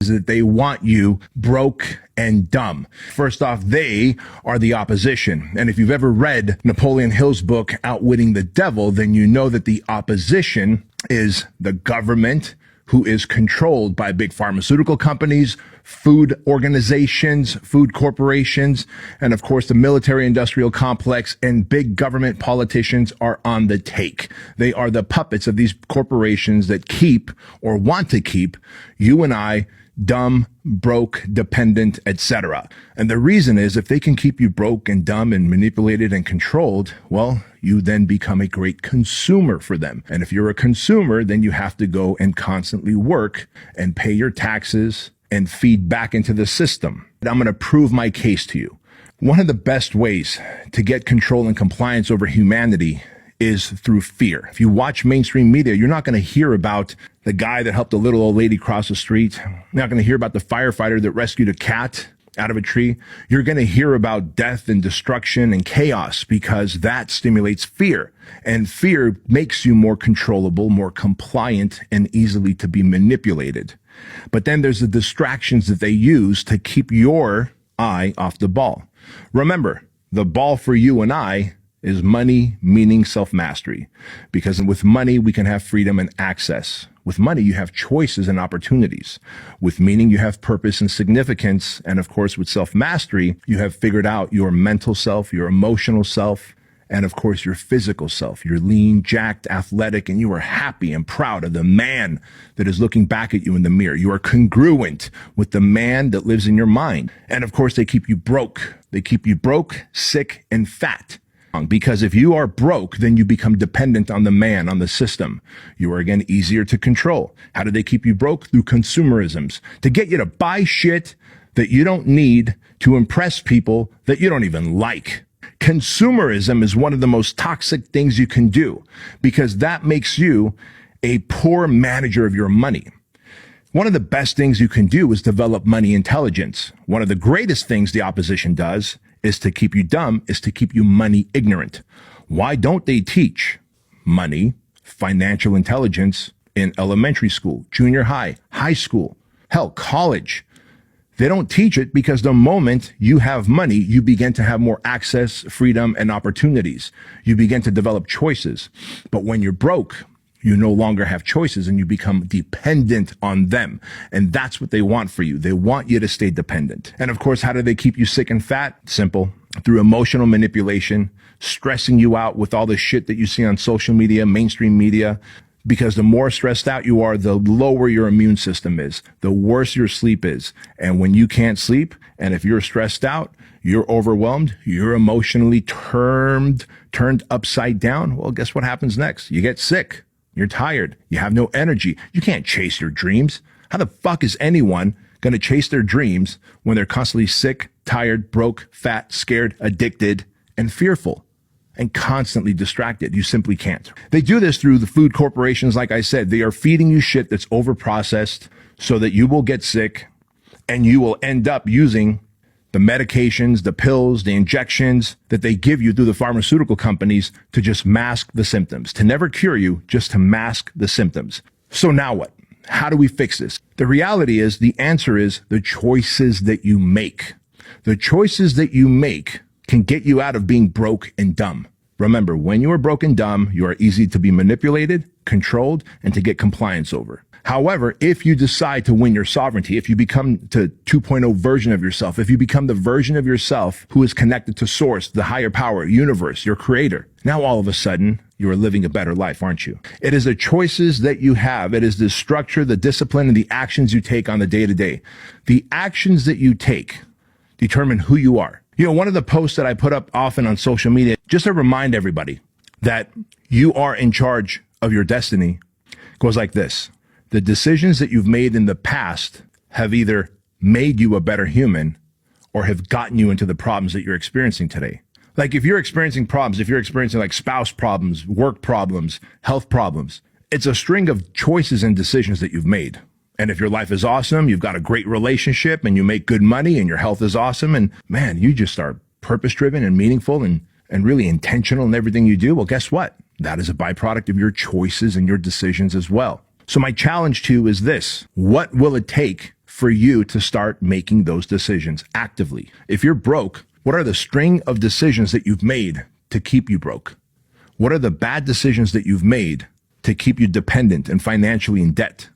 is that they want you broke and dumb. First off, they are the opposition. And if you've ever read Napoleon Hill's book, Outwitting the Devil, then you know that the opposition is the government, who is controlled by big pharmaceutical companies, food organizations, food corporations, and of course the military industrial complex and big government politicians are on the take. They are the puppets of these corporations that keep or want to keep you and I dumb, broke, dependent, etc. And the reason is if they can keep you broke and dumb and manipulated and controlled, well, you then become a great consumer for them. And if you're a consumer, then you have to go and constantly work and pay your taxes and feed back into the system. I'm going to prove my case to you. One of the best ways to get control and compliance over humanity is through fear. If you watch mainstream media, you're not going to hear about the guy that helped a little old lady cross the street. You're not going to hear about the firefighter that rescued a cat out of a tree. You're going to hear about death and destruction and chaos because that stimulates fear. And fear makes you more controllable, more compliant, and easily to be manipulated. But then there's the distractions that they use to keep your eye off the ball. Remember, the ball for you and I is money, meaning self-mastery. Because with money, we can have freedom and access. With money, you have choices and opportunities. With meaning, you have purpose and significance. And of course, with self-mastery, you have figured out your mental self, your emotional self, and of course, your physical self. You're lean, jacked, athletic, and you are happy and proud of the man that is looking back at you in the mirror. You are congruent with the man that lives in your mind. And of course, they keep you broke. They keep you broke, sick, and fat. Because if you are broke, then you become dependent on the man, on the system. You are again easier to control. How do they keep you broke? Through consumerisms. To get you to buy shit that you don't need to impress people that you don't even like. Consumerism is one of the most toxic things you can do because that makes you a poor manager of your money. One of the best things you can do is develop money intelligence. One of the greatest things the opposition does is to keep you dumb, is to keep you money ignorant. Why don't they teach money, financial intelligence in elementary school, junior high, high school, hell, college? They don't teach it because the moment you have money, you begin to have more access, freedom, and opportunities. You begin to develop choices. But when you're broke, you no longer have choices and you become dependent on them. And that's what they want for you. They want you to stay dependent. And of course, how do they keep you sick and fat? Simple. Through emotional manipulation, stressing you out with all the shit that you see on social media, mainstream media. Because the more stressed out you are, the lower your immune system is, the worse your sleep is. And when you can't sleep, and if you're stressed out, you're overwhelmed, you're emotionally turned upside down, well, guess what happens next? You get sick. You're tired. You have no energy. You can't chase your dreams. How the fuck is anyone going to chase their dreams when they're constantly sick, tired, broke, fat, scared, addicted, and fearful, and constantly distracted? You simply can't. They do this through the food corporations. Like I said, they are feeding you shit that's overprocessed so that you will get sick and you will end up using the medications, the pills, the injections that they give you through the pharmaceutical companies to just mask the symptoms, to never cure you, just to mask the symptoms. So now what? How do we fix this? The reality is, the answer is the choices that you make. The choices that you make can get you out of being broke and dumb. Remember, when you are broke and dumb, you are easy to be manipulated, controlled, and to get compliance over. However, if you decide to win your sovereignty, if you become the 2.0 version of yourself, if you become the version of yourself who is connected to source, the higher power, universe, your creator, now all of a sudden, you are living a better life, aren't you? It is the choices that you have. It is the structure, the discipline, and the actions you take on the day-to-day. The actions that you take determine who you are. You know, one of the posts that I put up often on social media, just to remind everybody that you are in charge of your destiny, goes like this. The decisions that you've made in the past have either made you a better human or have gotten you into the problems that you're experiencing today. Like if you're experiencing problems, if you're experiencing like spouse problems, work problems, health problems, it's a string of choices and decisions that you've made. And if your life is awesome, you've got a great relationship and you make good money and your health is awesome and man, you just are purpose-driven and meaningful and really intentional in everything you do, well, guess what? That is a byproduct of your choices and your decisions as well. So my challenge to you is this. What will it take for you to start making those decisions actively. If you're broke, what are the string of decisions that you've made to keep you broke? What are the bad decisions that you've made to keep you dependent and financially in debt?